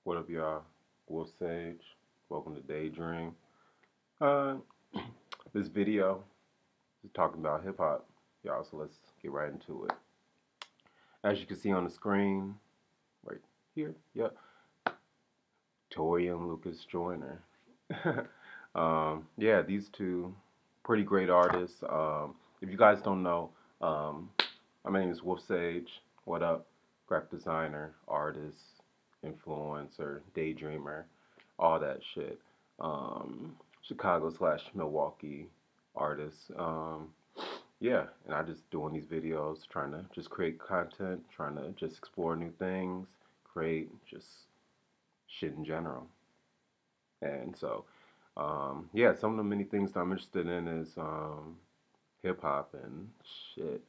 What up, y'all? WOLFSAGE. Welcome to DEYDRM. Uh, this video is talking about hip hop, y'all. So let's get right into it. As you can see on the screen, right here, yep, Tory and Lucas Joyner. Yeah, these two pretty great artists. If you guys don't know, my name is WOLFSAGE. What up? Graphic designer, artist, influencer, daydreamer, all that shit. Chicago slash Milwaukee artist. Yeah, and I just doing these videos, trying to just create content, trying to just explore new things, create just shit in general. And so, yeah, some of the many things that I'm interested in is hip hop and shit.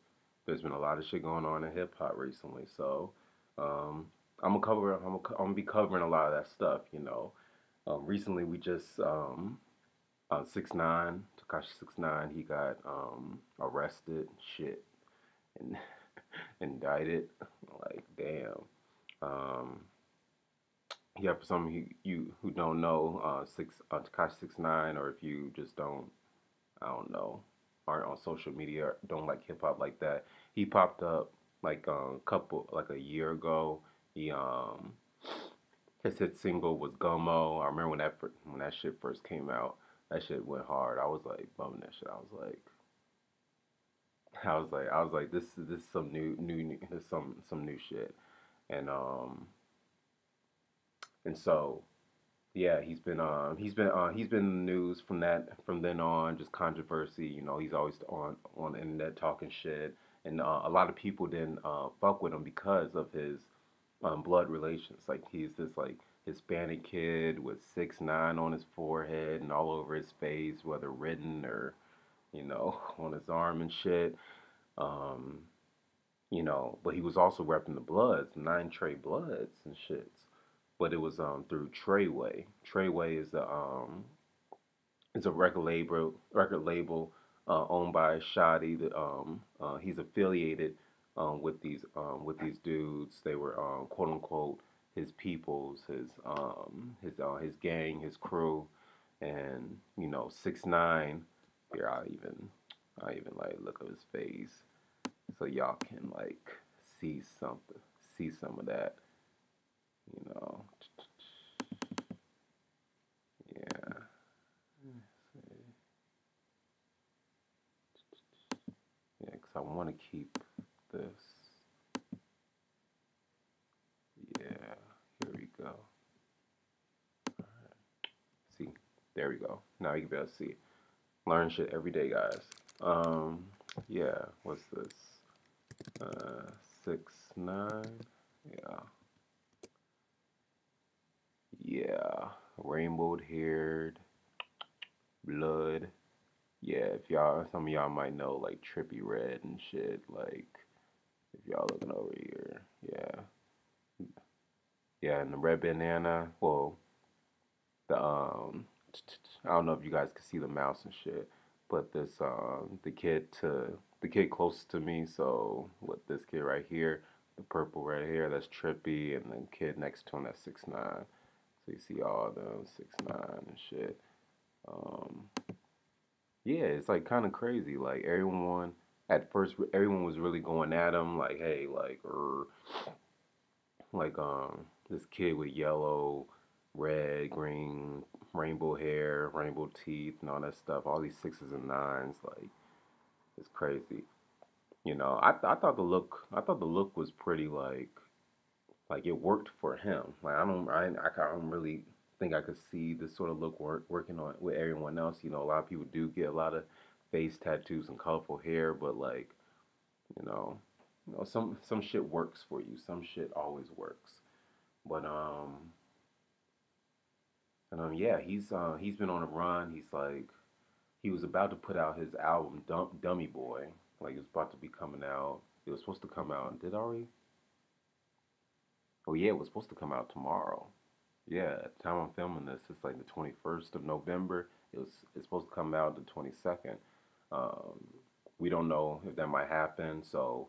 There's been a lot of shit going on in hip hop recently, so I'm gonna be covering a lot of that stuff. Recently we just 6ix9ine, Tekashi 6ix9ine, he got arrested, shit, and indicted. Like damn. Um, yeah, for some of you who don't know, Tekashi 6ix9ine, or if you just don't, I don't know, aren't on social media, or don't like hip hop like that. He popped up like like a year ago. He his hit single was Gummo. I remember when that shit first came out. That shit went hard. I was like bumming that shit. I was like, this is some this is some new shit. And and so yeah, he's been in the news from then on, just controversy. He's always on the internet talking shit, and a lot of people didn't fuck with him because of his blood relations. Like he's this like Hispanic kid with 6ix9ine on his forehead and all over his face, whether written or on his arm and shit. Um, but he was also repping the Bloods, 9 Trey Bloods and shits. But it was through Treyway. Treyway is a record label owned by Shoddy. He's affiliated with these dudes. They were quote unquote his peoples, his gang, his crew, and 6ix9ine. Here I even like look at his face so y'all can like see something, see some of that, you know. Yeah. Yeah, because I want to keep this. Yeah, here we go. See, there we go. Now you can be able to see. Learn shit every day, guys. Um, yeah, what's this? 6ix9ine. Yeah, yeah. Rainbowed haired, blood. Yeah, if y'all, some of y'all might know like Trippy Red and shit. Like, if y'all looking over here, yeah, yeah. And the red banana. Well, the I don't know if you guys can see the mouse and shit, but this the kid closest to me. So with this kid right here, the purple right here, that's Trippy, and the kid next to him, that's 6ix9ine. So you see all them 6ix9ine and shit. Um, yeah, it's like kind of crazy. Like everyone at first, everyone was really going at him. Like, hey, like this kid with yellow, red, green, rainbow hair, rainbow teeth, and all that stuff. All these 6s and 9s, like it's crazy. I thought the look was pretty like it worked for him. Like I don't really think I could see this sort of look working on with everyone else. A lot of people do get a lot of face tattoos and colorful hair, but like you know, some shit works for you. Some shit always works. But yeah, he's been on a run. He was about to put out his album Dummy Boy. Like it was about to be coming out. It was supposed to come out. Did it already? Oh yeah, it was supposed to come out tomorrow. Yeah, at the time I'm filming this, it's like the 21st of November. It's supposed to come out the 22nd. Um, we don't know if that might happen. So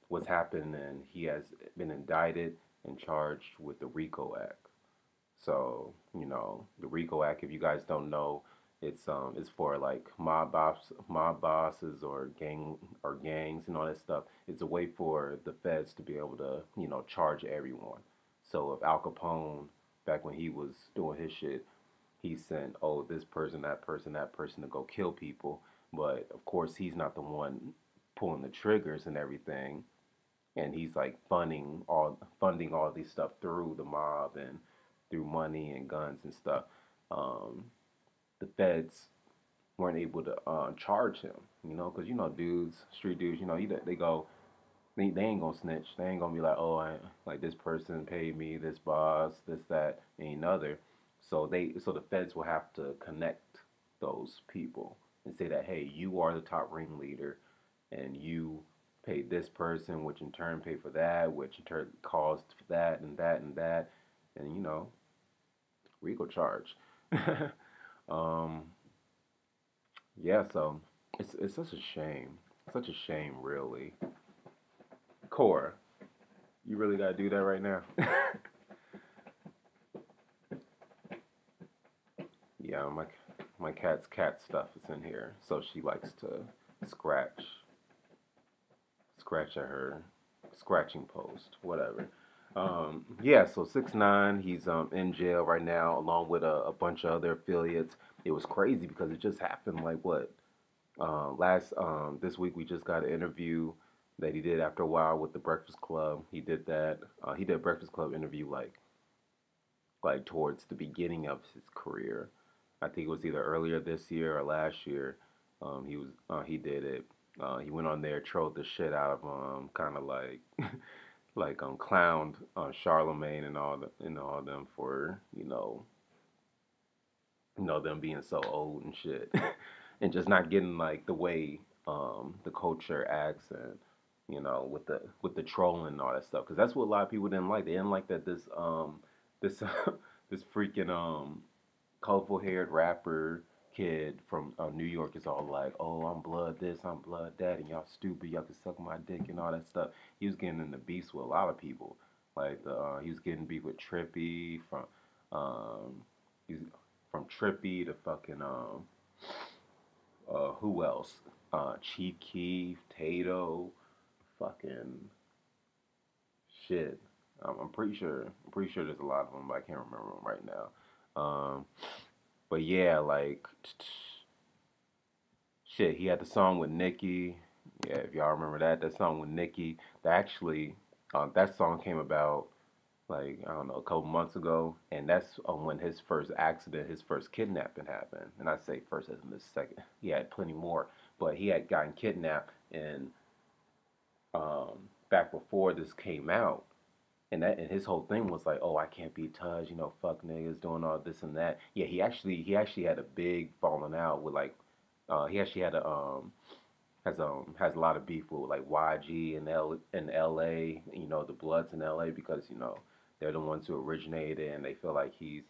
what's happened, and he has been indicted. and charged with the RICO Act. So, the RICO Act, if you guys don't know, it's for like mob bosses or gangs and all that stuff. It's a way for the feds to be able to, charge everyone. So if Al Capone, back when he was doing his shit, he sent, oh, this person, that person, that person to go kill people. But of course, he's not the one pulling the triggers and everything. And he's like funding all these stuff through the mob and through money and guns and stuff. Um, the feds weren't able to charge him, because dudes, street dudes, they go, they ain't gonna snitch. They ain't gonna be like, oh, like this person paid me, this boss, this, that, and another. So the feds will have to connect those people and say that, hey, you are the top ringleader, and you paid this person, which in turn paid for that, which in turn caused that and that and that, and RICO charge. um, yeah, so it's such a shame, really. Core, you really gotta do that right now. Yeah, my cat's cat stuff is in here, so she likes to scratch scratch at her scratching post, whatever. Yeah, so 6ix9ine, he's in jail right now, along with a bunch of other affiliates. It was crazy because it just happened like what last this week we just got an interview that he did after a while with the Breakfast Club. He did that. He did a Breakfast Club interview like towards the beginning of his career. I think it was either earlier this year or last year. He did it. He went on there, trolled the shit out of kind of like clowned Charlemagne and all them for them being so old and shit, and just not getting like the way the culture acts and with the trolling and all that stuff, because that's what a lot of people didn't like. They didn't like that this this freaking colorful haired rapper kid from New York is all like, oh, I'm blood this, I'm blood that, and y'all stupid, y'all can suck my dick and all that stuff. He was getting into beefs with a lot of people. Like he was getting beef with Trippy he's from Trippy to fucking who else? Chief Keef, Tato, fucking shit. I'm pretty sure there's a lot of them, but I can't remember them right now. But yeah, like shit, he had the song with Nicki. Yeah, if y'all remember that song with Nicki, that song came about like I don't know a couple months ago, and that's when his first accident, his first kidnapping happened. And I say first as in the second. He had plenty more, but he had gotten kidnapped and back before this came out. And his whole thing was like, oh, I can't be touched, fuck niggas doing all this and that. Yeah, he actually had a big falling out with like, he actually had a has a lot of beef with like YG and LA, the Bloods in LA because they're the ones who originated and they feel like he's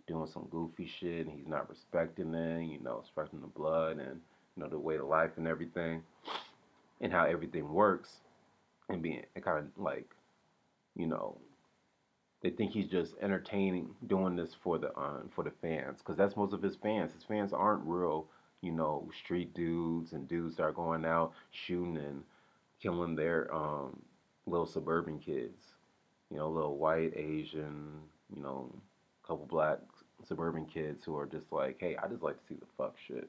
doing some goofy shit and he's not respecting it, respecting the blood and the way of life and everything and how everything works and being kind of like you know they think he's just entertaining, doing this for the fans, because that's most of his fans. His fans aren't real, street dudes and dudes that are going out shooting and killing their little suburban kids. Little white, Asian, couple black suburban kids who are just like, hey, I just like to see the fuck shit.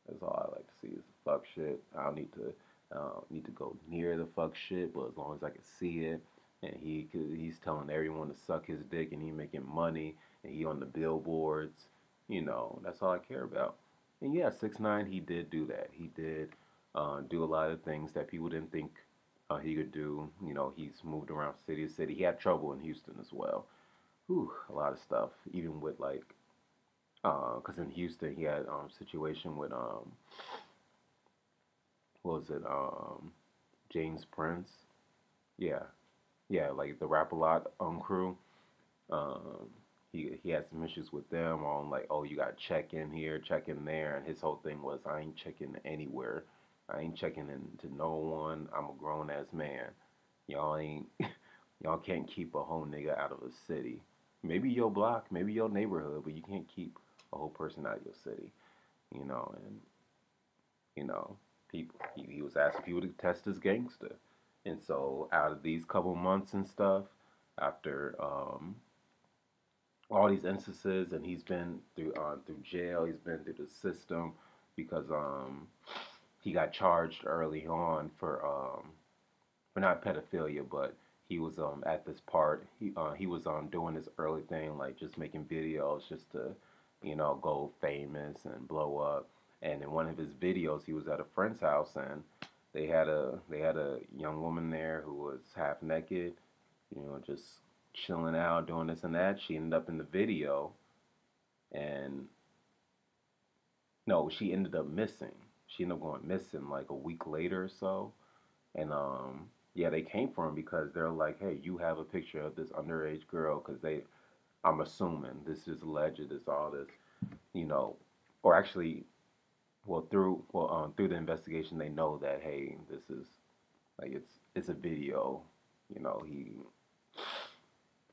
That's all I like to see is the fuck shit. I don't need to go near the fuck shit, but as long as I can see it, and he's telling everyone to suck his dick, and he making money, and he on the billboards, that's all I care about. And yeah, 6ix9ine, he did do that. He did do a lot of things that people didn't think he could do. He's moved around city to city. He had trouble in Houston as well. Whew, a lot of stuff, even with like, cause in Houston he had situation with what was it James Prince, yeah, yeah, like the Rap A Lot crew. Um, he had some issues with them on like, oh, you got to check in here, check in there, and his whole thing was, I ain't checking anywhere, I ain't checking into no one. I'm a grown ass man. Y'all ain't Y'all can't keep a whole nigga out of a city. Maybe your block, maybe your neighborhood, but you can't keep a whole person out of your city. You know, and you know, people he was asking people to test his gangster. And so out of these couple months and stuff, after all these instances, and he's been through jail, he's been through the system because he got charged early on for not pedophilia, but he was at this part. He was doing this early thing, like just making videos just to, go famous and blow up. And in one of his videos, he was at a friend's house, and they had a young woman there who was half naked, just chilling out, doing this and that. She ended up in the video, and no, she ended up missing. She ended up going missing like a week later or so. And yeah, they came for him because they're like, hey, you have a picture of this underage girl, because I'm assuming this is alleged, it's all this, you know, or actually, through the investigation, they know that, hey, this is like it's a video,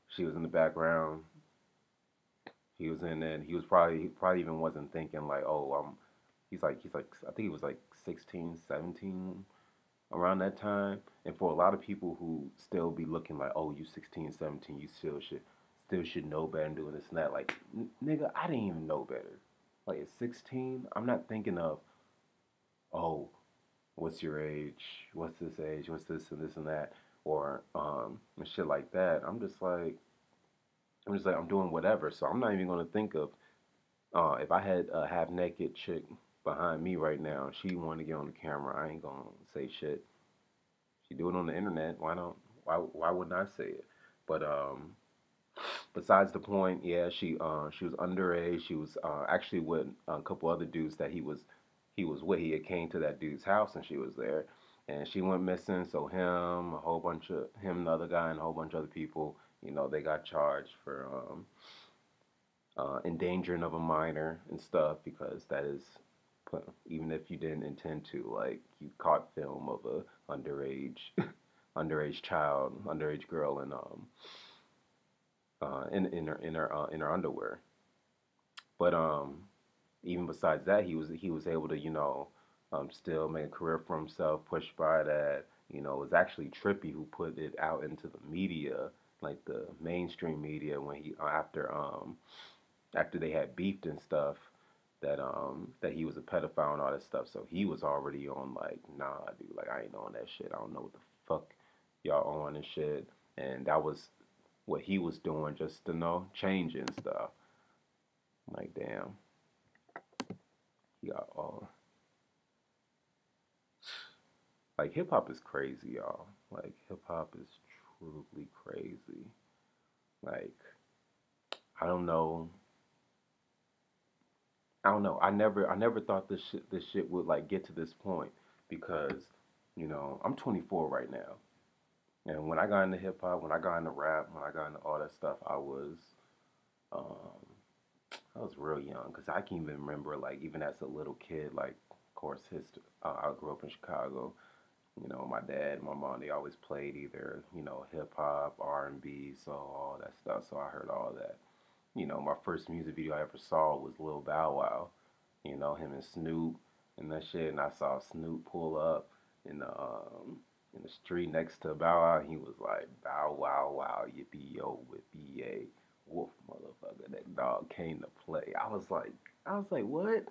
she was in the background, he was in it, and he probably even wasn't thinking like, oh, he's like I think he was like 16, 17 around that time. And for a lot of people who still be looking like, oh, you 16, 17, you still should know better and doing this and that. Like, nigga, I didn't even know better. Like at 16, I'm not thinking of, oh, what's your age? What's this age? What's this and this and that? Or and shit like that. I'm doing whatever. So I'm not even gonna think of, if I had a half naked chick behind me right now, and she wanted to get on the camera, I ain't gonna say shit. She do it on the internet. Why don't? Why wouldn't I say it? But besides the point, yeah, she was underage. She was actually with a couple other dudes that he was with. He had came to that dude's house, and she was there, and she went missing. So him, the other guy, and a whole bunch of other people, they got charged for endangering of a minor and stuff, because that is, even if you didn't intend to, like, you caught film of a underage child, underage girl, and in her underwear. But even besides that, he was able to, still make a career for himself, pushed by that. It was actually Trippy who put it out into the media, like the mainstream media, when he after they had beefed and stuff, that he was a pedophile and all that stuff. So he was already on like, nah, dude, like I ain't on that shit. I don't know what the fuck y'all on and shit. And that was what he was doing, just to know changing stuff. Like damn, he got all, like, hip hop is crazy, y'all. Like hip hop is truly crazy. Like I don't know. I don't know. I never thought this shit would like get to this point, because I'm 24 right now, and when I got into hip hop, when I got into rap, when I got into all that stuff, um I was real young, because I can even remember, like, even as a little kid, like, of course, history. I grew up in Chicago. My dad and my mom, they always played either hip hop, R&B, so all that stuff. So I heard all that. My first music video I ever saw was Lil Bow Wow. Him and Snoop and that shit. And I saw Snoop pull up in the street next to Bow Wow. And he was like, Bow Wow Wow, yippee yo, whippy yay, wolf motherfucker. That dog came to play. I was like, what?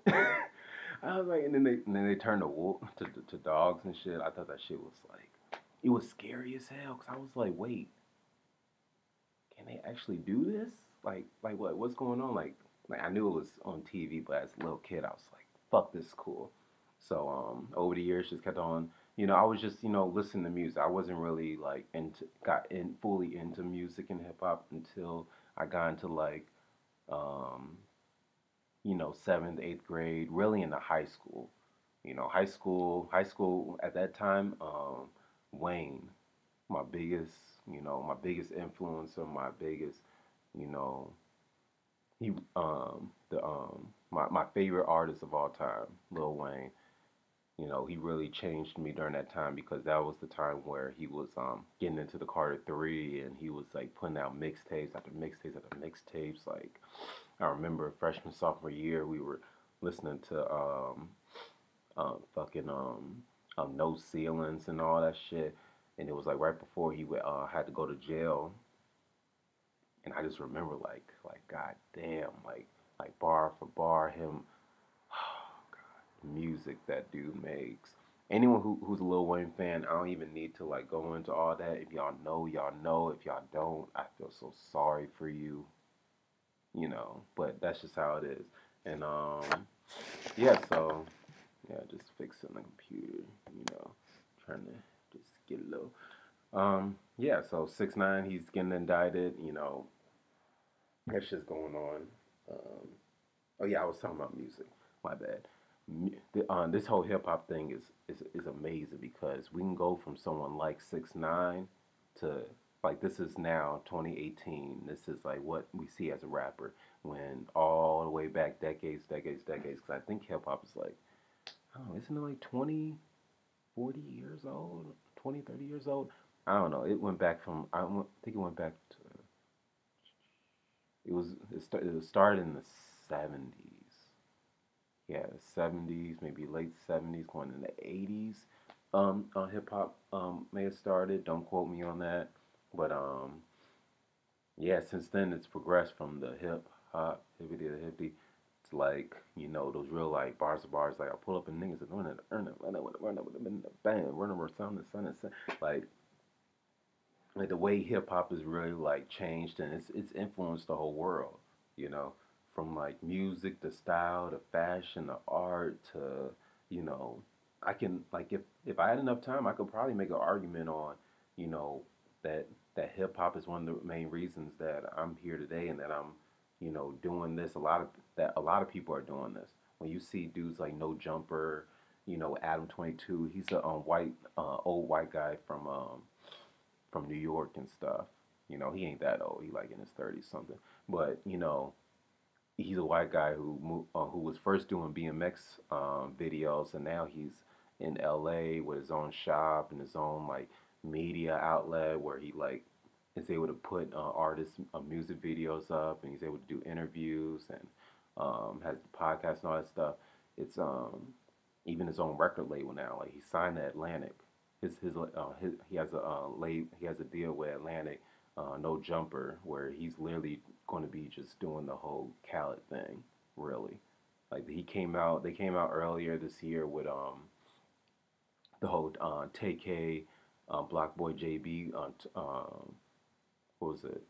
I was like, and then they turned to wolf to dogs and shit. I thought that shit was like, it was scary as hell, because I was like, wait, can they actually do this? Like what's going on? Like I knew it was on TV, but as a little kid, I was like, fuck, this is cool. So over the years, just kept on. I was just listening to music. I wasn't really like got in fully into music and hip hop until I got into like um, seventh, eighth grade, really into high school. High school at that time. Wayne, my biggest, my biggest influencer, my biggest, you know, my favorite artist of all time, Lil Wayne. You know, he really changed me during that time because that was the time where he was getting into the Carter 3, and he was like putting out mixtapes after mixtapes after mixtapes. Like I remember freshman sophomore year we were listening to fucking No Ceilings and all that shit, and it was like right before he had to go to jail, and I just remember like god damn, like bar for bar him. Music that dude makes. Anyone who's a Lil Wayne fan, I don't even need to like go into all that. If y'all know, y'all know. If y'all don't, I feel so sorry for you. You know, but that's just how it is. And yeah. So yeah, just fixing the computer. You know, trying to just get a little. Yeah. So 6ix9ine, he's getting indicted. You know, that's just going on. Um, oh yeah, I was talking about music. My bad. This whole hip hop thing is amazing because we can go from someone like 6ix9ine to like this is now 2018. This is like what we see as a rapper when all the way back decades. Because I think hip hop is like I don't know, isn't it like 20, 40 years old, 20, 30 years old? I don't know. It went back from think it went back to it was started in the 70s. Yeah, 70s, maybe late 70s, going in the 80s. Hip hop may have started. Don't quote me on that, but yeah, since then it's progressed from the hip hop, hippity to hippity. It's like you know those real like bars of bars. Like I pull up and niggas and run up with them in the band, run over sun and sun and sun. Like the way hip hop has really like changed and it's influenced the whole world. You know, from like music to style to fashion to art to you know, I can like if I had enough time, I could probably make an argument on you know that hip hop is one of the main reasons that I'm here today and that I'm you know doing this. A lot of people are doing this. When you see dudes like No Jumper, you know Adam 22, he's a white old white guy from New York and stuff. You know, he ain't that old. He like in his 30s something. But you know, he's a white guy who was first doing BMX videos, and now he's in LA with his own shop and his own like media outlet where he like is able to put artists music videos up, and he's able to do interviews and has the podcast and all that stuff. It's even his own record label now. Like he signed to Atlantic. His he has a he has a deal with Atlantic, No Jumper, where he's literally going to be just doing the whole Khaled thing, really. Like they came out earlier this year with the whole TK, Block Boy JB on what was it?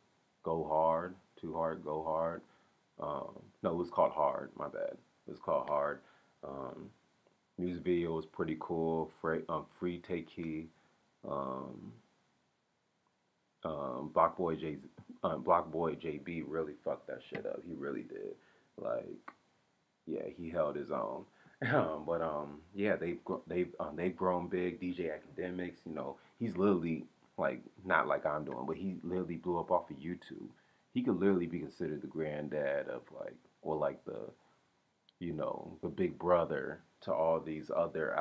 Go Hard, Too Hard, Go Hard. No, it was called Hard. My bad. It was called Hard. Um, Music video was pretty cool. Free Take Key. Um, Block Boy JB really fucked that shit up. He really did. Like, yeah, he held his own. But yeah, they've grown big. DJ Academics, you know, he's literally like not like I'm doing, but he literally blew up off of YouTube. He could literally be considered the granddad of like, or like the you know, the big brother to all these other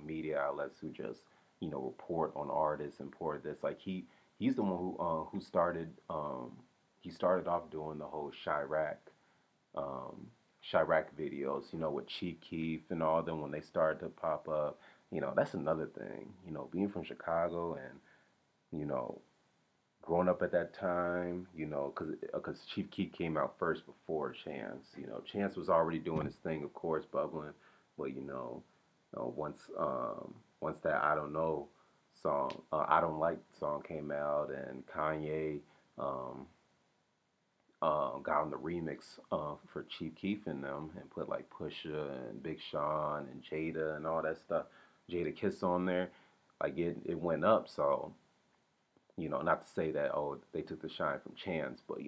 media outlets who just, you know, report on artists and report this. Like he's the one he started off doing the whole um, Chirac videos, you know, with Chief Keef and all them when they started to pop up. You know, that's another thing. You know, being from Chicago and you know growing up at that time, you know, because Chief Keef came out first before Chance. You know, Chance was already doing his thing, of course, bubbling, but once that I Don't Know song, I Don't Like song came out, and Kanye um, got on the remix for Chief Keef and them, and put like Pusha and Big Sean and Jada and all that stuff, Jada Kiss on there. Like it went up, so you know, not to say that they took the shine from Chance, but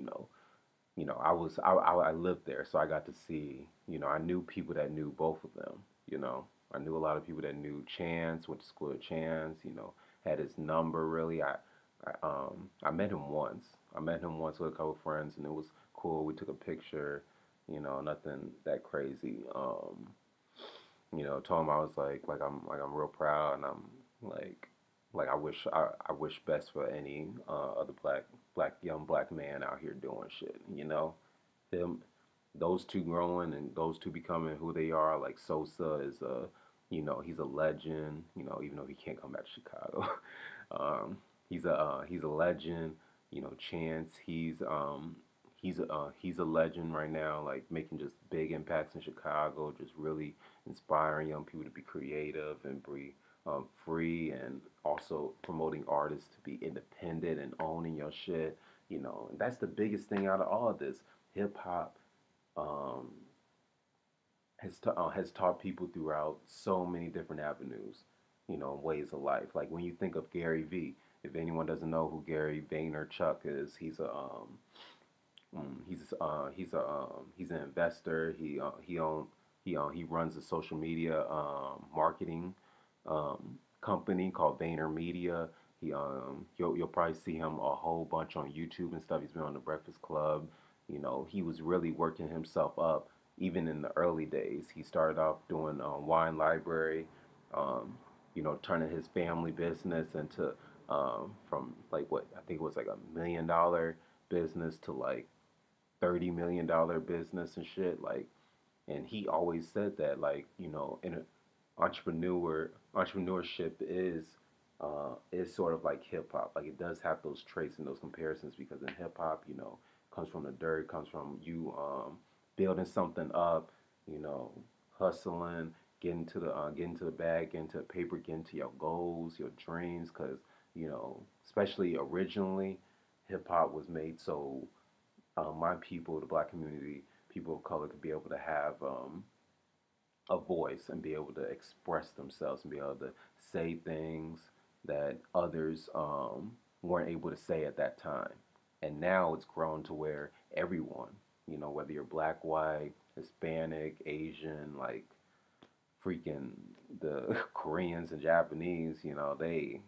I lived there, so I got to see. You know, I knew people that knew both of them. You know, I knew a lot of people that knew Chance, went to school with Chance. You know, had his number. Really, I met him once. I met him once with a couple friends, and it was cool. We took a picture. You know, nothing that crazy. You know, told him I was like I'm real proud, and I'm like I wish best for any other young black man out here doing shit. You know, them those two growing and those two becoming who they are. Like Sosa is a, you know, he's a legend. You know, even though he can't come back to Chicago, um, he's a legend. You know, Chance, he's a legend right now. Like making just big impacts in Chicago, just really inspiring young people to be creative and be free, and also promoting artists to be independent and owning your shit. You know, and that's the biggest thing out of all of this. Hip hop um, has taught people throughout so many different avenues, you know, ways of life. Like when you think of Gary V, if anyone doesn't know who Gary Vaynerchuk is, he's an investor. He runs a social media marketing company called Vayner Media. You'll probably see him a whole bunch on YouTube and stuff. He's been on the Breakfast Club. You know, he was really working himself up even in the early days. He started off doing wine library, um, you know, turning his family business into from like what I think it was like $1 million business to like $30 million business and shit. Like, and he always said that, like, you know, in a entrepreneurship is sort of like hip hop. Like it does have those traits and those comparisons because in hip hop, you know, comes from the dirt, comes from you building something up, you know, hustling, getting to the bag, getting to the paper, getting to your goals, your dreams. Because you know, especially originally, hip hop was made so my people, the black community, people of color, could be able to have a voice and be able to express themselves and be able to say things that others weren't able to say at that time. And now it's grown to where everyone, you know, whether you're black, white, Hispanic, Asian, like freaking the Koreans and Japanese, you know, they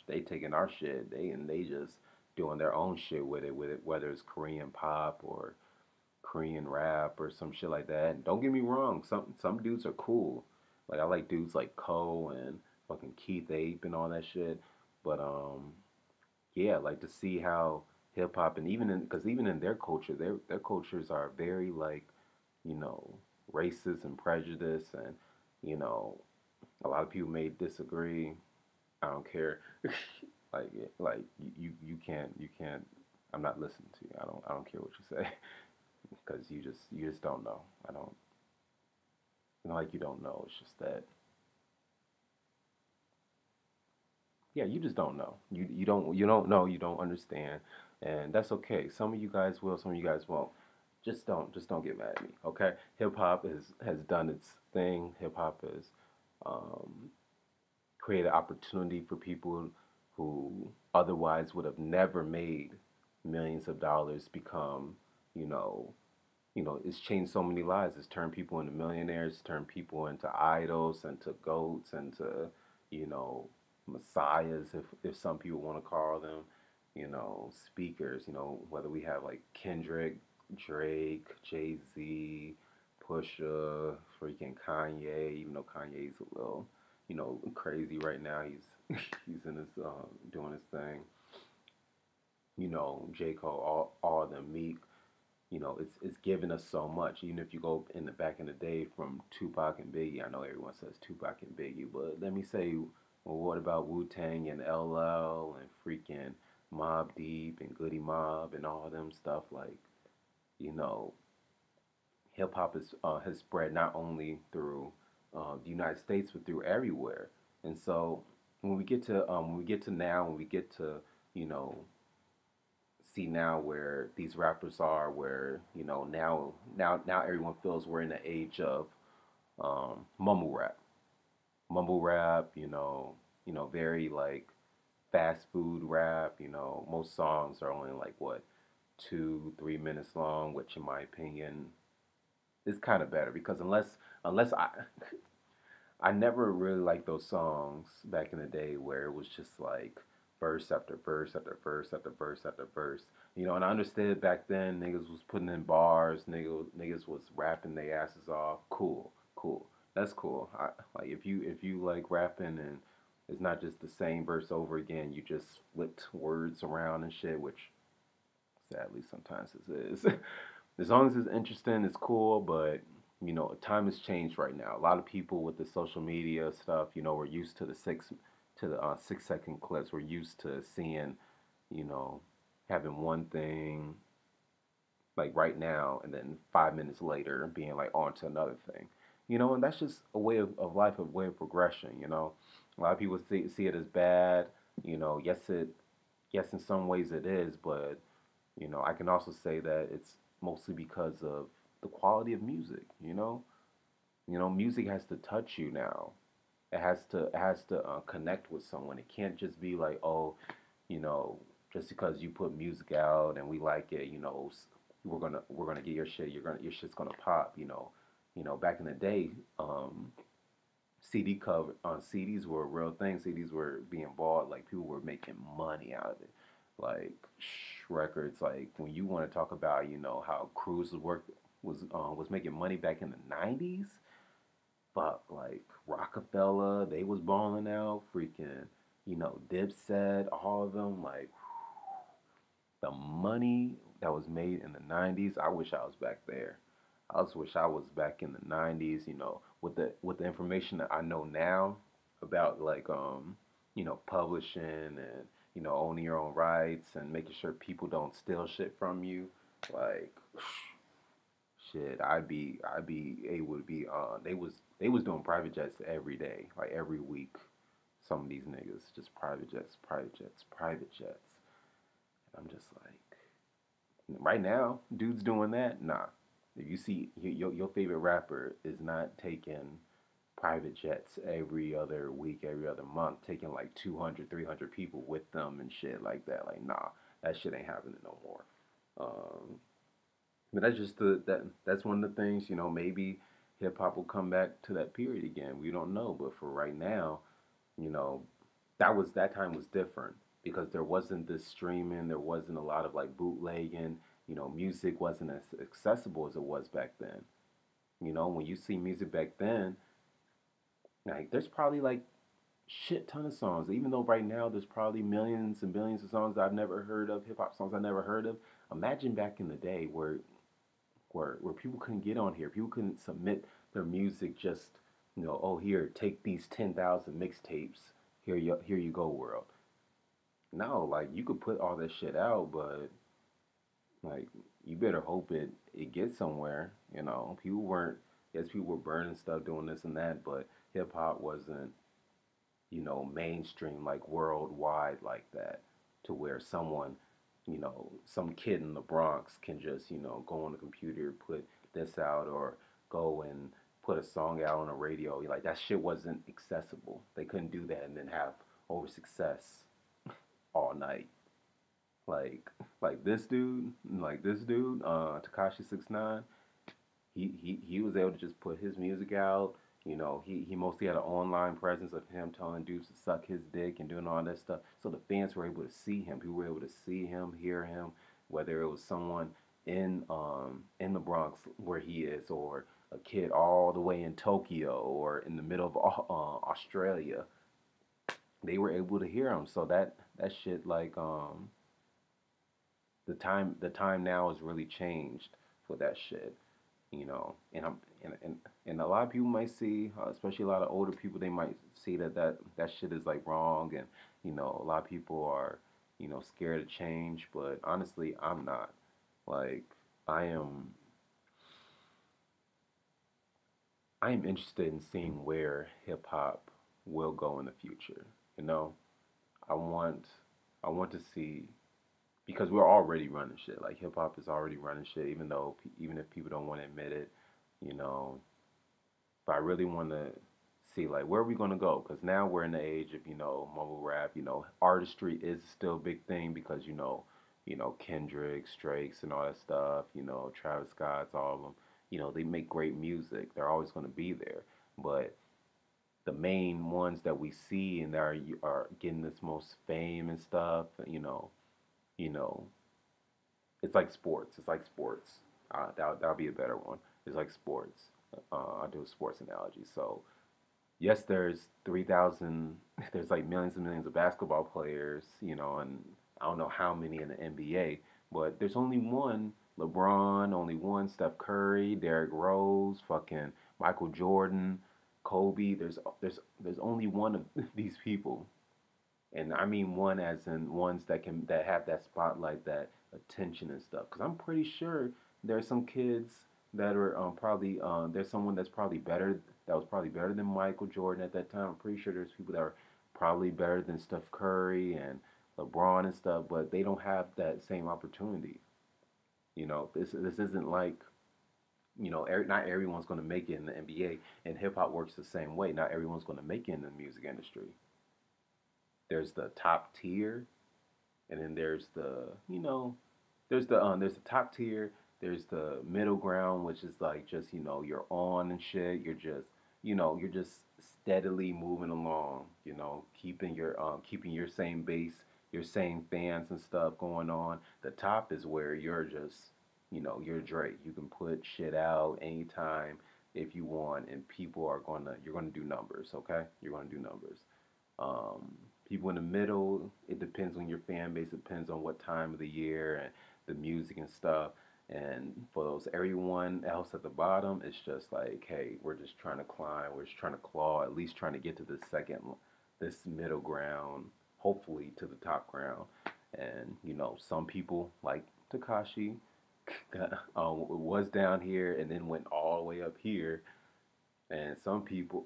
taking our shit, they just doing their own shit with it, whether it's Korean pop or Korean rap or some shit like that. And don't get me wrong, some dudes are cool. Like I like dudes like Cole and fucking Keith Ape and all that shit. But yeah, like to see how hip hop and even in because even in their culture, their cultures are very like, you know, racist and prejudice, and you know, a lot of people may disagree. I don't care. like like you can't. I'm not listening to you. I don't care what you say because you just don't know. I don't. You know, like you don't know. It's just that yeah, you just don't know. You don't know. You don't understand, and that's okay. Some of you guys will. Some of you guys won't. Just don't get mad at me. Okay. Hip hop has done its thing. Hip hop has um, created opportunity for people who otherwise would have never made millions of dollars become, you know, it's changed so many lives. It's turned people into millionaires, turned people into idols, into goats, into, you know, messiahs, if some people want to call them, you know, speakers, you know, whether we have like Kendrick, Drake, Jay-Z, Pusha, freaking Kanye, even though Kanye's a little, you know, crazy right now. He's in his doing his thing. You know, J. Cole, all of them, Meek, you know, it's given us so much. Even if you go in the back in the day from Tupac and Biggie, I know everyone says Tupac and Biggie, but let me say, well, what about Wu Tang and LL and freaking Mobb Deep and Goody Mob and all them stuff? Like, you know, hip hop has spread not only through the United States but through everywhere. And so when we get to now, when we get to, you know, see now where these rappers are, where you know now everyone feels we're in the age of mumble rap, you know, very like fast food rap. You know, most songs are only like what 2 3 minutes long, which in my opinion is kind of better because unless I never really liked those songs back in the day where it was just like verse after verse after verse after verse after verse. You know, and I understood back then niggas was putting in bars, niggas was rapping their asses off. Cool, cool. That's cool. Like if you like rapping and it's not just the same verse over again, you just flipped words around and shit, which sadly sometimes it is. As long as it's interesting, it's cool. But time has changed right now. A lot of people with the social media stuff, we're used to the 6 second clips. We're used to seeing, you know, having one thing like right now, and then 5 minutes later being like on to another thing. And that's just a way of life, a way of progression. A lot of people see it as bad. Yes, in some ways it is, but I can also say that it's mostly because of the quality of music. Music has to touch you now. It has to connect with someone. It can't just be like, oh, you know, just because you put music out and we like it, we're gonna get your shit. Your shit's gonna pop. Back in the day, CD cover on CDs were a real thing. CDs were being bought. Like people were making money out of it. Like records. Like when you want to talk about, how Cruise was making money back in the '90s. Fuck, like Rockefeller, they was balling out. Freaking, Dipset, all of them. Like the money that was made in the '90s. I wish I was back there. I just wish I was back in the '90s. With the information that I know now about like publishing and owning your own rights and making sure people don't steal shit from you. Like shit, I'd be able to be they was doing private jets every day, like every week. Some of these niggas just private jets, private jets, private jets. And I'm just like, right now, dudes doing that, nah. If you see your favorite rapper is not taking private jets every other week, every other month, taking like 200, 300 people with them and shit like that. Like, nah, that shit ain't happening no more. Um, but that's just that's one of the things. Maybe hip hop will come back to that period again. We don't know, but for right now, you know, that time was different because there wasn't this streaming, there wasn't a lot of like bootlegging. Music wasn't as accessible as it was back then. When you see music back then, like there's probably like shit ton of songs. Even though right now there's probably millions and billions of songs I've never heard of, hip hop songs I've never heard of. Imagine back in the day where people couldn't get on here. People couldn't submit their music just, oh here, take these 10,000 mixtapes. Here you go, world. No, like you could put all this shit out, but like you better hope it gets somewhere. People weren't. Yes, people were burning stuff, doing this and that, but hip hop wasn't, mainstream like worldwide like that, to where some kid in the Bronx can just, go on the computer, put this out, or go and put a song out on the radio. Like that shit wasn't accessible. They couldn't do that and then have over success all night. Like like this dude, Takashi 6ix9ine, he was able to just put his music out. He mostly had an online presence of him telling dudes to suck his dick and doing all that stuff. So the fans were able to see him. People were able to see him, hear him, whether it was someone in the Bronx where he is, or a kid all the way in Tokyo or in the middle of Australia. They were able to hear him. So that shit, like the time now has really changed for that shit. And and a lot of people might see, especially a lot of older people, they might see that shit is like wrong, and a lot of people are scared to change. But honestly, I'm not. Like I am I am interested in seeing where hip hop will go in the future. You know, I want I want to see, because we're already running shit. Like hip hop is already running shit, even if people don't want to admit it. You know, but I really want to see like where are we gonna go? Because now we're in the age of mumble rap. Artistry is still a big thing because Kendrick, Strakes, and all that stuff. Travis Scott's, all of them. They make great music. They're always gonna be there. But the main ones that we see and that are getting this most fame and stuff. You know, it's like sports. It's like sports. That'll be a better one. It's like sports. I'll do a sports analogy. So yes, there's 3,000. There's like millions and millions of basketball players, and I don't know how many in the NBA, but there's only one LeBron, only one Steph Curry, Derrick Rose, fucking Michael Jordan, Kobe. There's only one of these people, and I mean one as in ones that have that spotlight, that attention and stuff. Because I'm pretty sure there's some kids that are probably there's someone that's probably better that was probably better than Michael Jordan at that time. I'm pretty sure there's people that are probably better than Steph Curry and LeBron and stuff, but they don't have that same opportunity. This isn't like not everyone's going to make it in the NBA, and hip hop works the same way. Not everyone's going to make it in the music industry. There's the top tier, and then there's there's the top tier. There's the middle ground, which is like just you're on and shit. You're just steadily moving along. Keeping your same base, your same fans and stuff going on. The top is where you're just you're Drake. You can put shit out anytime if you want, and you're gonna do numbers. Okay, you're gonna do numbers. Um, People in the middle, it depends on your fan base, it depends on what time of the year and the music and stuff. And for those everyone else at the bottom, it's just like, hey, we're just trying to climb, we're just trying to claw, at least trying to get to this middle ground, hopefully to the top ground. And some people like Takashi was down here and then went all the way up here, and some people,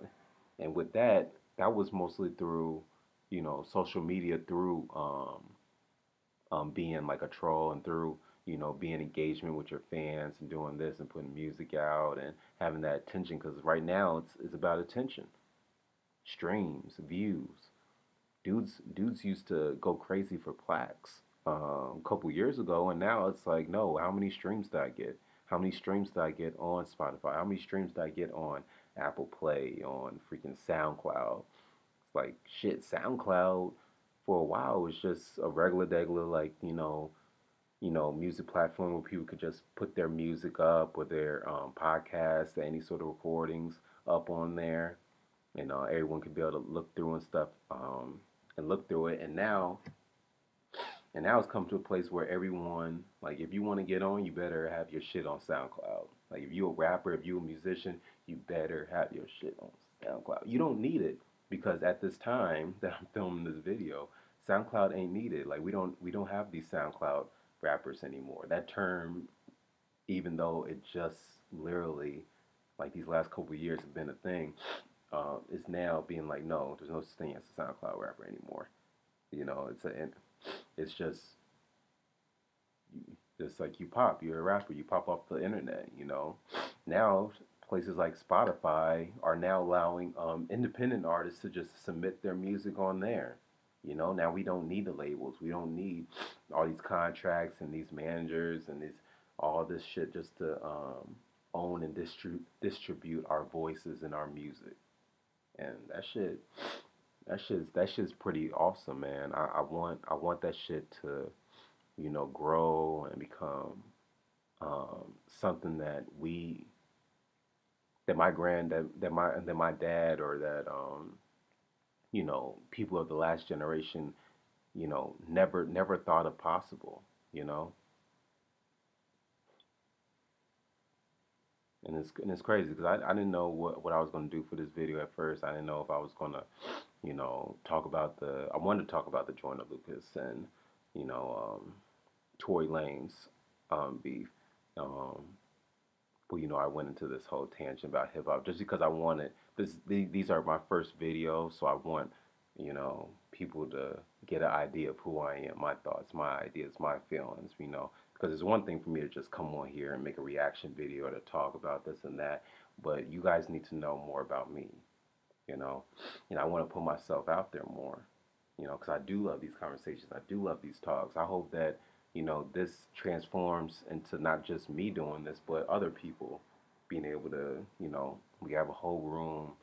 and with that, that was mostly through social media, through being like a troll, and through being engagement with your fans and doing this and putting music out and having that attention, because right now it's about attention, streams, views. Dudes used to go crazy for plaques a couple years ago, and now it's like, no, how many streams did I get? How many streams did I get on Spotify? How many streams did I get on Apple Play, on freaking SoundCloud? It's like shit. SoundCloud for a while was just a regular like music platform where people could just put their music up or their podcasts, any sort of recordings up on there, and everyone could be able to look through and stuff, and look through it. And now it's come to a place where everyone, like, if you want to get on, you better have your shit on SoundCloud. Like, if you a rapper, if you a musician, you better have your shit on SoundCloud. You don't need it, because at this time that I'm filming this video, SoundCloud ain't needed. Like, we don't have these SoundCloud rappers anymore. That term, even though it just literally, like, these last couple of years have been a thing, is now being like, no, there's no such thing as a SoundCloud rapper anymore. It's just like you're a rapper, you pop off the internet. Now places like Spotify are now allowing independent artists to just submit their music on there. Now we don't need the labels, we don't need all these contracts and these managers and all this shit just to own and distribute our voices and our music. And that shit's pretty awesome, man. I want that shit to grow and become something that my grand that my dad, or that people of the last generation never thought of possible. you know and it's crazy, because I didn't know what I was going to do for this video at first. I didn't know if I was going to talk about I wanted to talk about the Joyner Lucas and you know Tory Lanez beef. Um, but I went into this whole tangent about hip hop just because I wanted this. These are my first videos, so I want people to get an idea of who I am, my thoughts, my ideas, my feelings. Because it's one thing for me to just come on here and make a reaction video to talk about this and that, but you guys need to know more about me. You know, I want to put myself out there more. Because I do love these conversations. I do love these talks. I hope that this transforms into not just me doing this, but other people being able to, we have a whole room,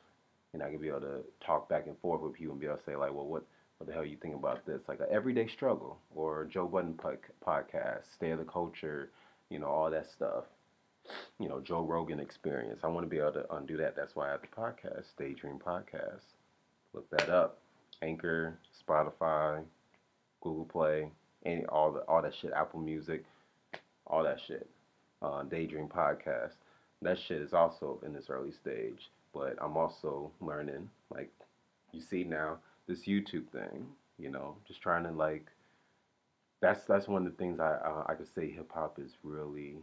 and I can be able to talk back and forth with people and be able to say like, well, what the hell you think about this? Like an everyday struggle, or Joe Budden podcast, stay of the culture, all that stuff. Joe Rogan experience. I want to be able to undo that. That's why I have the podcast, Daydream Podcast. Look that up. Anchor, Spotify, Google Play, all that shit, Apple Music, all that shit. Daydream Podcast. That shit is also in this early stage, but I'm also learning. Like you see now, this YouTube thing. Just trying to like. That's one of the things I could say hip hop is really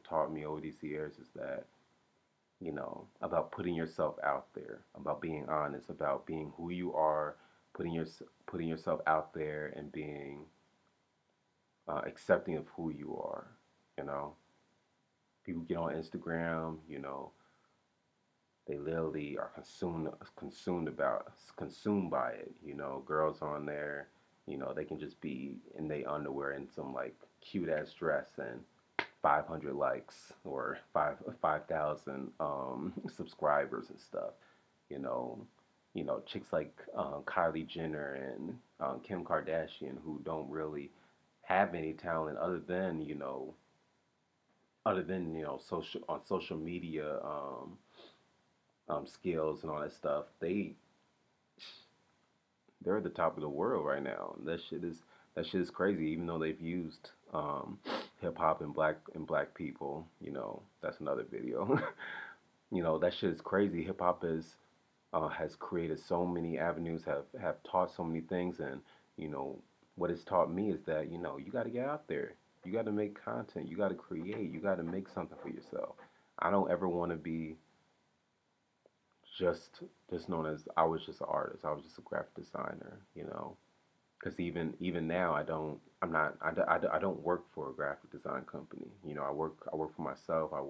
taught me over these years is that about putting yourself out there, about being honest, about being who you are, putting yourself out there and being accepting of who you are. You know, People get on Instagram, they literally are consumed by it. Girls on there, they can just be in their underwear in some like cute ass dress and 500 likes or 5,000 subscribers and stuff. You know, chicks like Kylie Jenner and Kim Kardashian who don't really have any talent other than social media skills and all that stuff. They're at the top of the world right now. That shit is crazy. Even though they've used hip hop and black people, that's another video. That shit is crazy. Hip hop is has created so many avenues, have taught so many things, and you know what it's taught me is that you got to get out there. You got to make content. You got to create. You got to make something for yourself. I don't ever want to be just known as I was just an artist. I was just a graphic designer. Because even now I don't work for a graphic design company. I work for myself. I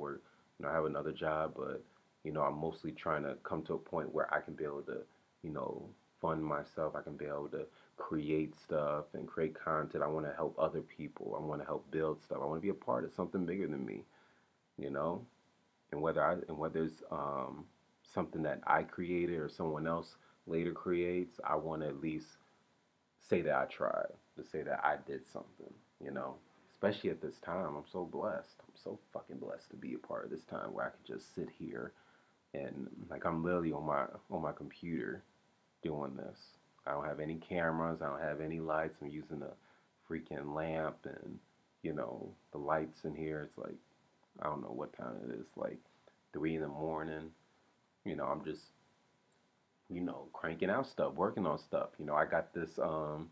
have another job, but I'm mostly trying to come to a point where I can be able to you know fund myself. I can be able to create stuff and create content. I want to help other people. I want to help build stuff. I want to be a part of something bigger than me. You know, and whether it's something that I created or someone else later creates, I want to at least say that I tried, to say that I did something, you know. Especially at this time, I'm so blessed. I'm so fucking blessed to be a part of this time where I can just sit here and like I'm literally on my computer doing this. I don't have any cameras. I don't have any lights. I'm using a freaking lamp and the lights in here. It's like I don't know what time it is. Like 3 in the morning. I'm just cranking out stuff, working on stuff. I got this website,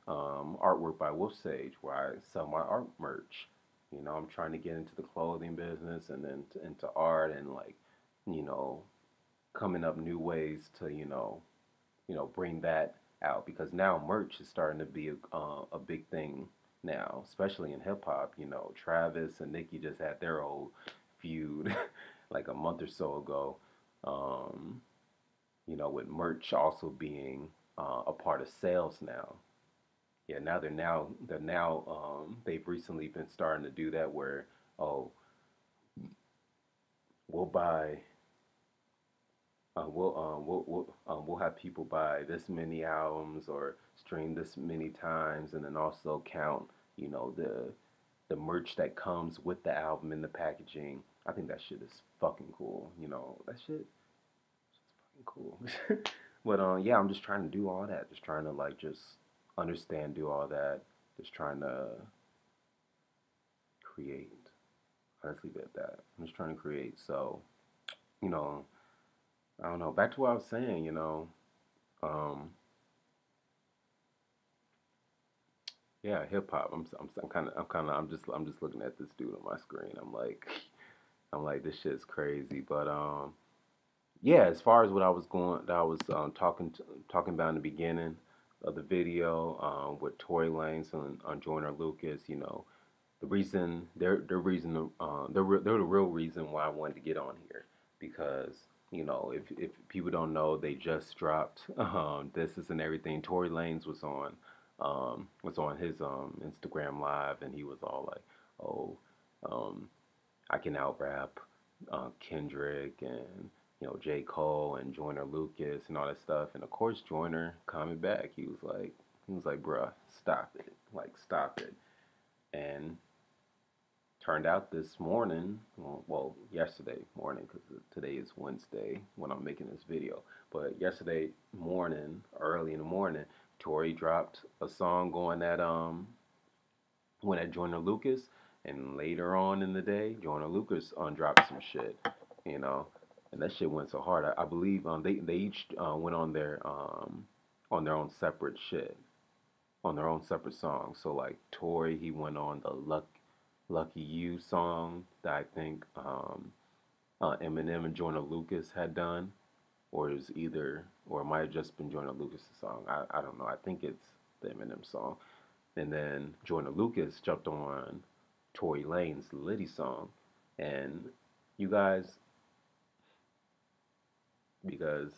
artwork by WOLFSAGE, where I sell my art merch. I'm trying to get into the clothing business and then into art and like, you know, coming up new ways to, bring that out because now merch is starting to be a big thing now, especially in hip hop. Travis and Nicki just had their old feud like a month or so ago. Um, with merch also being a part of sales now. Yeah, they've recently been starting to do that where oh we'll buy we'll have people buy this many albums or stream this many times and then also count the merch that comes with the album in the packaging. I think that shit is fucking cool. That shit cool. But yeah, I'm just trying to do all that. Just trying to like just understand, do all that. Just trying to create. Let's leave it at that. I'm just trying to create. So, you know, I don't know. Back to what I was saying. Um, yeah, hip hop. I'm just looking at this dude on my screen. I'm like, this shit's crazy. But yeah, as far as what I was talking about in the beginning of the video with Tory Lanez and on Joyner Lucas, the reason they're the real reason why I wanted to get on here because if people don't know, they just dropped This Is and Everything. Tory Lanez was on his Instagram live and he was all like, oh, um, I can out rap Kendrick and J. Cole and Joyner Lucas and all that stuff. And of course Joyner coming back. He was like, bruh, stop it. Like stop it. And turned out this morning, well, yesterday morning, because today is Wednesday when I'm making this video. But yesterday morning, early in the morning, Tory dropped a song going at went at Joyner Lucas, and later on in the day, Joyner Lucas dropped some shit, you know, and that shit went so hard. I believe they each went on their own separate shit, on their own separate songs. So like Tory, he went on the Lucky You song that I think Eminem and Joyner Lucas had done, or it was either, or it might have just been Joyner Lucas' song. I don't know. I think it's the Eminem song. And then Joyner Lucas jumped on Tory Lanez Liddy song. And you guys, because,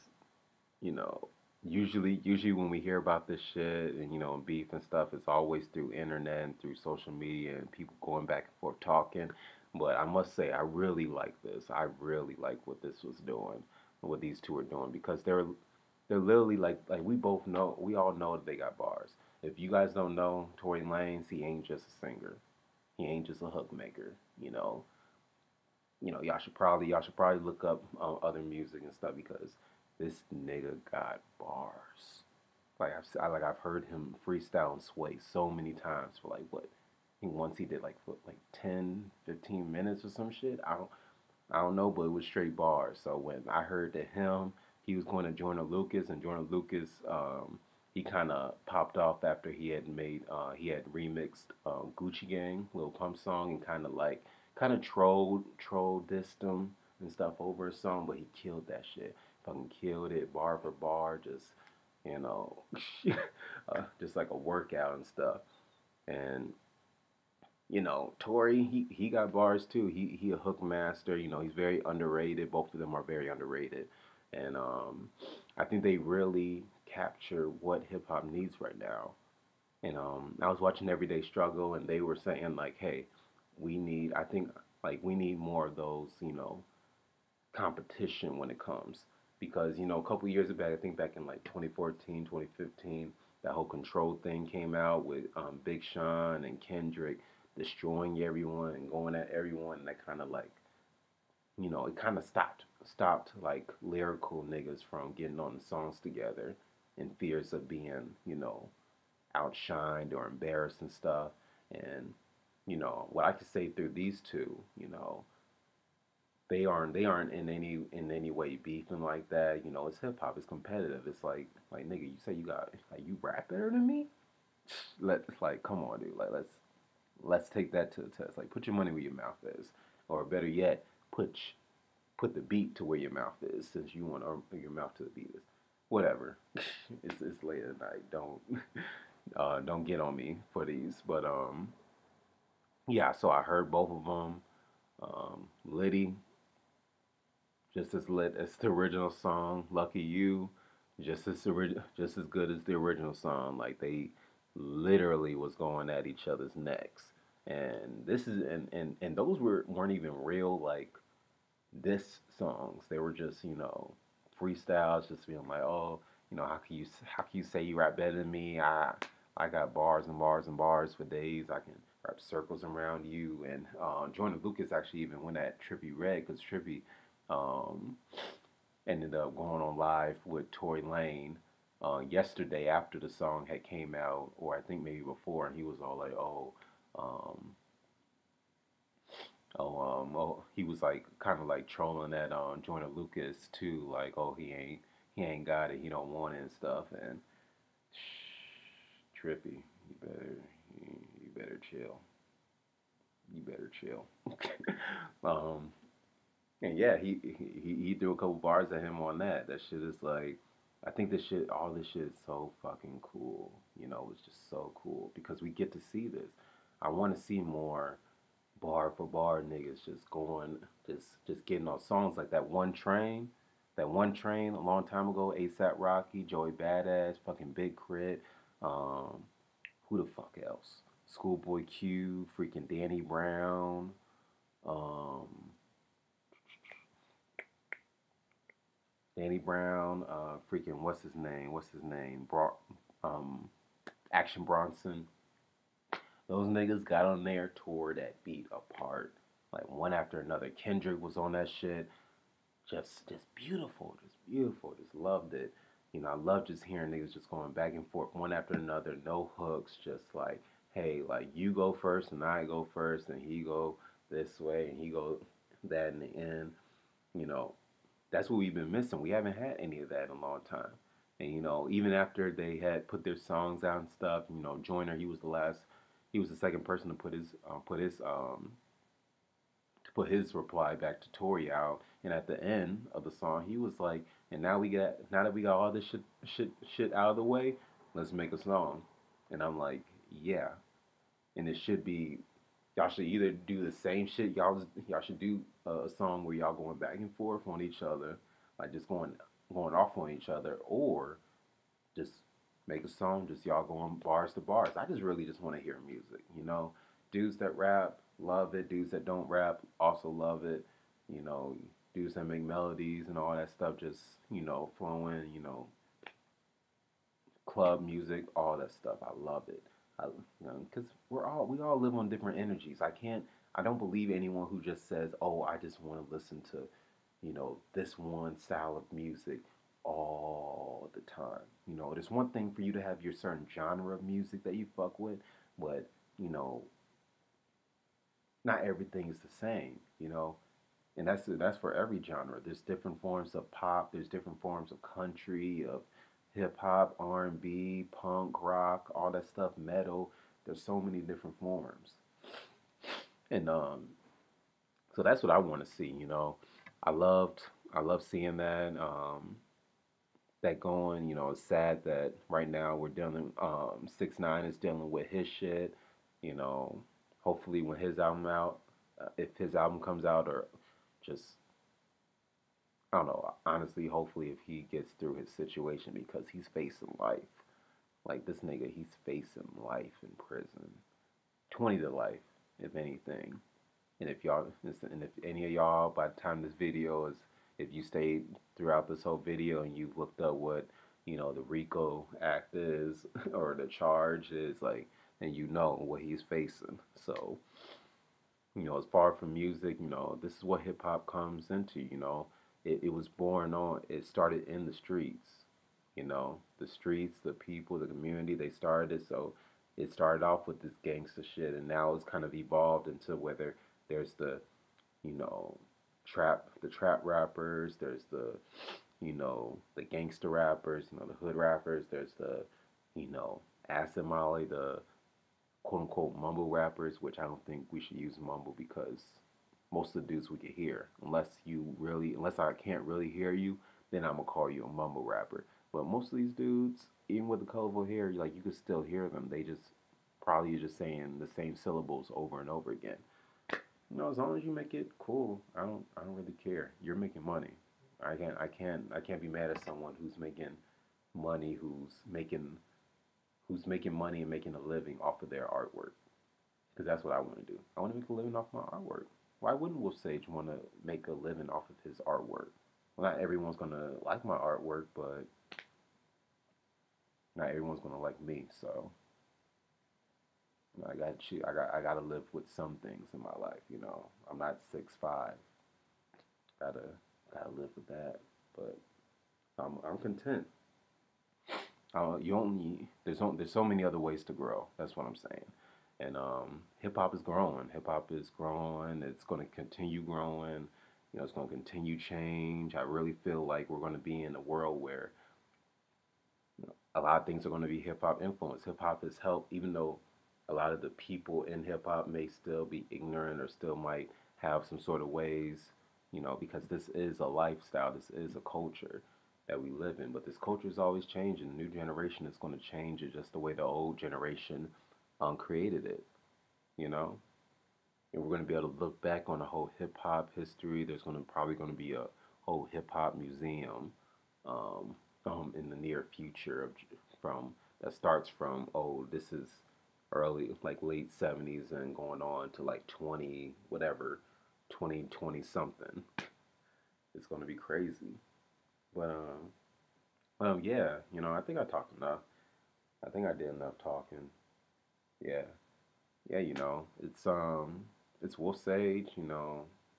you know, usually when we hear about this shit and, beef and stuff, it's always through internet and through social media and people going back and forth talking. But I must say, I really like this. I really like what this was doing, what these two are doing, because they're literally like we all know that they got bars. If you guys don't know Tory Lanez, he ain't just a singer. He ain't just a hook maker. Y'all should probably look up other music and stuff, because this nigga got bars. I've heard him freestyle and sway so many times for like what. I think once he did like 10, 15 minutes or some shit. I don't know, but it was straight bars. So when I heard that he was going to Joyner Lucas, and Joyner Lucas, he kind of popped off after he had remixed Gucci Gang, Lil Pump song, and kind of trolled dissed him and stuff over a song, but he killed that shit. Fucking killed it, bar for bar, just, you know, just like a workout and stuff. And Tory, he got bars too. He a hook master. He's very underrated. Both of them are very underrated, and I think they really capture what hip hop needs right now. And I was watching Everyday Struggle, and they were saying like, hey, I think like we need more of those, competition when it comes, because a couple years back, I think back in like 2014, 2015, that whole Control thing came out with Big Sean and Kendrick destroying everyone and going at everyone, and that kind of like, it kind of stopped like lyrical niggas from getting on the songs together in fears of being, outshined or embarrassed and stuff. And what I could say through these two, they aren't in any way beefing like that. It's hip hop. It's competitive. It's like nigga, you say you rap better than me. Let's like come on, dude. Like let's take that to the test. Like put your money where your mouth is, or better yet, put the beat to where your mouth is, since you want your mouth to the beat is. Whatever. It's late at night. Don't get on me for these. But yeah. So I heard both of them. Liddy, just as lit as the original song. Lucky You, just as good as the original song. Like they literally was going at each other's necks. And this is and those weren't even real like diss songs. They were just, freestyles, just being like, oh, how can you say you rap better than me? I got bars and bars and bars for days. I can wrap circles around you. And Joyner Lucas actually even went at Trippie Redd, because Trippie um, ended up going on live with Tory Lane yesterday after the song had came out, or I think maybe before, and he was all like, um, he was like kind of like trolling at Joyner Lucas too, like, oh, he ain't got it, he don't want it and stuff. And Trippy, you better chill, you better chill. um, And yeah, he threw a couple bars at him on that. That shit is like, I think all this shit is so fucking cool. It's just so cool because we get to see this. I want to see more bar for bar niggas just getting on songs like that one train a long time ago. ASAP Rocky, Joey Badass, fucking Big Crit. Um, who the fuck else? Schoolboy Q, freaking Danny Brown. Um, Danny Brown, freaking what's his name? Action Bronson. Those niggas got on there, tore that beat apart, like one after another. Kendrick was on that shit, just beautiful, just beautiful. Just loved it. You know, I love just hearing niggas just going back and forth, one after another, no hooks, just like, hey, like you go first and I go first, and he go this way and he go that in the end. You know, that's what we've been missing. We haven't had any of that in a long time. And you know, even after they had put their songs out and stuff, you know, Joyner, he was the second person to put his reply back to Tory out. And at the end of the song, he was like, "And now that we got all this shit out of the way, let's make a song." And I'm like, "Yeah." And it should be, y'all should either do the same shit. Y'all should do a song where y'all going back and forth on each other, like just going off on each other, or just make a song, just y'all going bars to bars. I just really just want to hear music, you know. Dudes that rap love it. Dudes that don't rap also love it. You know, dudes that make melodies and all that stuff, just you know, flowing. You know, club music, all that stuff. I love it. You know, because we all live on different energies. I don't believe anyone who just says, "Oh, I just want to listen to, you know, this one style of music all the time." You know, there's one thing for you to have your certain genre of music that you fuck with, but you know, not everything is the same. You know, and that's for every genre. There's different forms of pop. There's different forms of country, of hip hop, R&B, punk, rock, all that stuff, metal. There's so many different forms, and so that's what I want to see. You know, I loved I love seeing that going. You know, it's sad that right now we're dealing. 6ix9ine is dealing with his shit. You know, hopefully when his album out, if his album comes out, or just I don't know. Honestly, hopefully, if he gets through his situation because he's facing life. Like this nigga, he's facing life in prison, 20 to life, if anything. And if any of y'all, by the time this video is, if you stayed throughout this whole video and you've looked up what you know the RICO Act is or the charge is, like, then you know what he's facing. So you know, as far from music, you know, this is what hip hop comes into, you know. It was born on, it started in the streets, you know, the streets, the people, the community, they started it. So it started off with this gangster shit, and now it's kind of evolved into whether there's the, you know, the trap rappers, there's the, you know, the gangster rappers, you know, the hood rappers, there's the, you know, acid molly, the quote unquote mumble rappers, which I don't think we should use mumble because most of the dudes we can hear. Unless I can't really hear you, then I'm gonna call you a mumble rapper. But most of these dudes, even with the colorful hair, like you can still hear them. They just probably are just saying the same syllables over and over again. You know, as long as you make it cool, I don't really care. You're making money. I can't be mad at someone who's making money, who's making money and making a living off of their artwork. Because that's what I want to do. I want to make a living off my artwork. Why wouldn't WOLFSAGE want to make a living off of his artwork? Well, not everyone's going to like my artwork, but not everyone's going to like me. So you know, I got to live with some things in my life. You know, I'm not 6'5". Gotta gotta live with that. But I'm content. You only there's so many other ways to grow. That's what I'm saying. And hip hop is growing. Hip hop is growing. It's going to continue growing. You know, it's going to continue change. I really feel like we're going to be in a world where you know, a lot of things are going to be hip hop influence. Hip hop has helped, even though a lot of the people in hip hop may still be ignorant or still might have some sort of ways, you know, because this is a lifestyle. This is a culture that we live in. But this culture is always changing. The new generation is going to change it just the way the old generation created it, you know. And we're going to be able to look back on the whole hip hop history. There's probably going to be a whole hip hop museum um, in the near future from that starts from this is early like late 70s and going on to like 20 whatever 2020 something. It's going to be crazy. But yeah, you know, I think I talked enough. I think I did enough talking. Yeah. yeah, it's WOLFSAGE.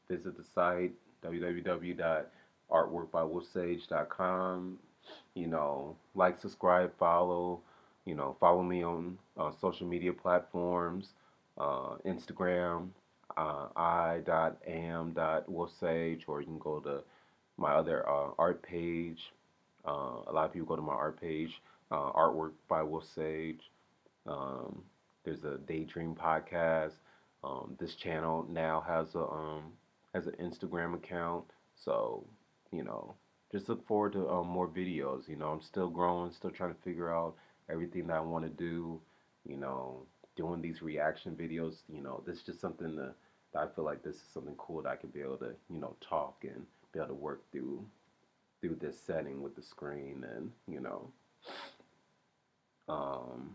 Visit the site www.artworkbywolfsage.com. Like, subscribe, follow. Follow me on social media platforms, Instagram, I.am.wolfsage, or you can go to my other art page. A lot of people go to my art page, Artwork by Wolfsage. Um, there's a Daydream podcast. This channel now has an Instagram account, so you know, just look forward to more videos. I'm still growing, still trying to figure out everything that I want to do. You know, doing these reaction videos. This is just something that I feel like this is something cool that I could be able to talk and be able to work through this setting with the screen, and um,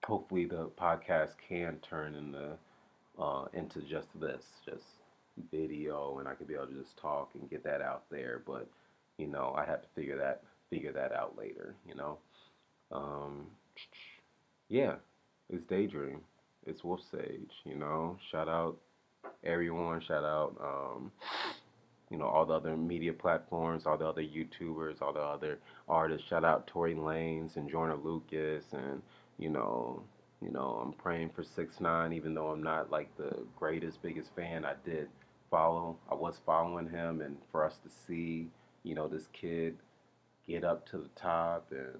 hopefully the podcast can turn into just this, just video, and I can be able to just talk and get that out there. But I have to figure that out later. Um, yeah, it's Daydream. It's Wolf Sage. Shout out everyone. Shout out all the other media platforms, all the other YouTubers, all the other artists. Shout out Tory Lanez and Joyner Lucas, and you know, I'm praying for 6ix9ine, even though I'm not like the greatest, biggest fan. I was following him, and for us to see, this kid get up to the top and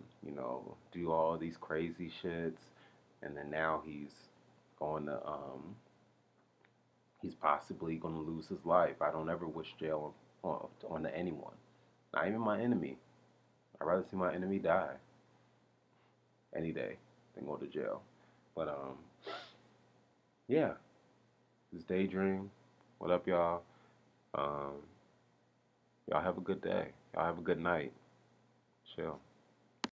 do all these crazy shits, and then now going to he's possibly going to lose his life. I don't ever wish jail on to anyone, not even my enemy. I'd rather see my enemy die any day than go to jail. But yeah, it's Daydream. What up, y'all? Um, y'all have a good day. Y'all have a good night. Chill.